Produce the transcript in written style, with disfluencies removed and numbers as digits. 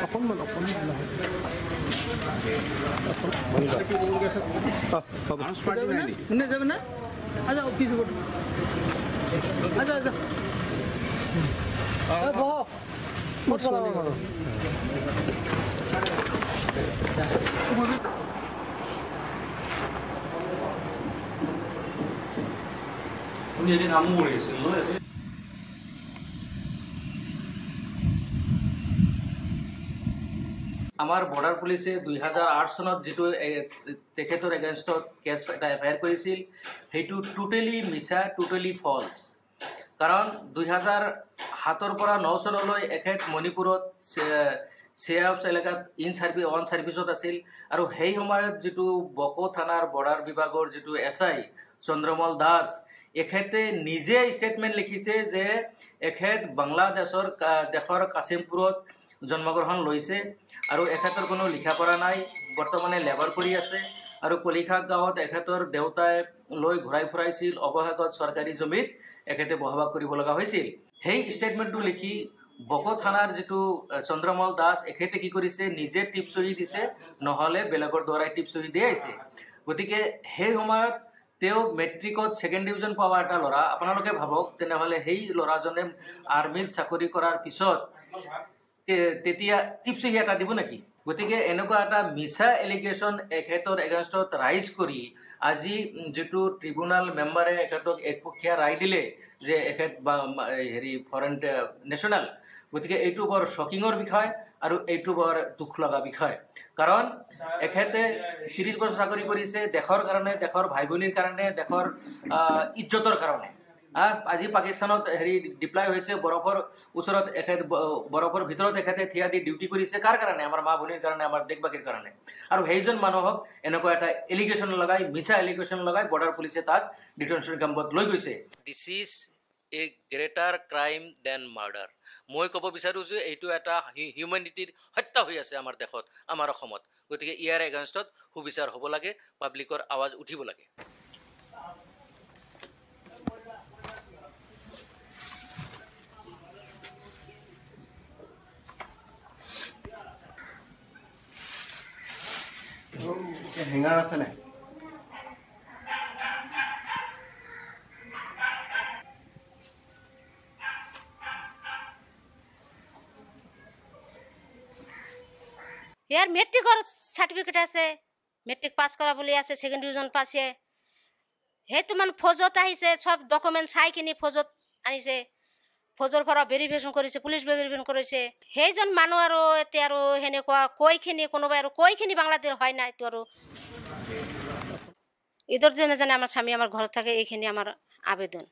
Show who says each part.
Speaker 1: অকণমান লাহে
Speaker 2: যাবে না আচ্ছা অফিস আচ্ছা আচ্ছা
Speaker 3: আমাৰ বৰ্ডাৰ পুলিচে 2008 চনত যেটো তেখেতৰ এগেইনষ্টত কেছ এটা এফআইআৰ কৰিছিল সেইটো টোটেলি মিছা টোটেলি ফলছ কাৰণ 2007 পৰা 9 চনলৈ এখেত মণিপুৰত চেয়াপছ এলেকাত অন চাৰ্ভিছত আছিল আৰু সেই সময়ত যেটো বকো থানাৰ বৰ্ডাৰ বিভাগৰ যেটো এছআই চন্দ্ৰমল দাস এখেতে নিজে ষ্টেটমেণ্ট লিখিছে যে এখেত দেশৰ কাছিমপুৰত জন্মগ্ৰহণ লৈছে আৰু এখেতৰ কোনো লিখা পঢ়া নাই বৰ্তমানে লেবাৰ কৰি আছে আৰু কলিখাত গাঁৱত এখেতৰ দেউতাই লৈ ঘূৰাই ফুৰাইছিল অৱহেগত চৰকাৰী জমিত এখেতে বসবাস কৰিব লগা হৈছিল সেই ষ্টেটমেণ্টটো লিখি বকো থানাৰ যেটো চন্দ্ৰমল দাস এখেতে কি কৰিছে নিজে টিপ চহী দিছে নহলে বেলেগৰ দ্বাৰা টিপ চহী দিয়াইছে গতিকে সেই সময়ত তেও মেট্ৰিকত সেকেন্ড ডিভিজন পাওয়া এটা লৰা আপোনালোকে ভাবক তেনেহলে সেই লৰাজনে আৰ্মিত চাকৰি কৰাৰ পিছত তেতিয়া টিপছি এটা দিব নেকি গতিকে এনেকুৱা এটা মিছা এলিগেশন এখেতৰ এগেইনষ্টত ৰাইজ কৰি আজি যেটো ট্ৰিবিউনাল মেম্বাৰে এখেতক একপক্ষীয়া ৰায় দিলে যে এখেত হেৰি ফৰেন নেশ্যনেল গতিকে এইটো বৰ শকিঙৰ বিষয় আৰু এইটো বৰ দুখ লগা বিষয় কাৰণ এখেতে 30 বছৰ চাকৰি কৰিছে দেশৰ কাৰণে দেশৰ ভাই ভনীৰ কাৰণে দেশৰ ইজ্জতৰ কাৰণে আজি পাকিস্তানত হেৰি ডিপ্লয় হৈছে বৰফৰ ওচৰত এখেত বৰফৰ ভিতৰত এখেতে থিয়া দি ডিউটি কৰিছে কাৰ কাৰণে আমাৰ মা ভনীৰ কাৰণে আমাৰ দেশবাসীৰ কাৰণে আৰু সেইজন মানুহক এনেকুৱা এটা এলিগেশন লগাই মিছা এলিগেশন লগাই বৰ্ডাৰ পুলিচে তাক ডিটেনশন কেম্পত লৈ গৈছে this is a greater crime than murder মই ক'ব বিচাৰো যে এইটো এটা হিউম্যানিটিৰ হত্যা হৈ আছে আমাৰ দেশত আমাৰ অসমত গতিকে ইয়াৰ এগেইনষ্টত সুবিচাৰ হ'ব লাগে পাব্লিকৰ আৱাজ উঠিব লাগে
Speaker 1: হেঙাৰ আছে নাই
Speaker 4: ইয়াৰ মেট্ৰিকৰ সাৰ্টিফিকেট আছে মেট্ৰিক পাছ কৰা বুলি আছে সেকেন্ড ডিভিজন পাছে হেতু মান ফৌজত আহিছে সব ডকুমেন্ট চাই কিনি ফৌজত আনিছে ফৌজৰ পৰা ভেৰিফিকেশন কৰিছে পুলিশ ভেৰিফিকেশন কৰিছে হেজন মানুহ আৰু এতে আৰু হেনেকুৱা কয়খিনি কোনোবাই আৰু কয়খিনি বাংলাদেশ হয় না এটো আৰু ইদৰ জনে জানে আমাৰ স্বামী আমাৰ ঘৰত থাকে এইখিনি আমাৰ আবেদন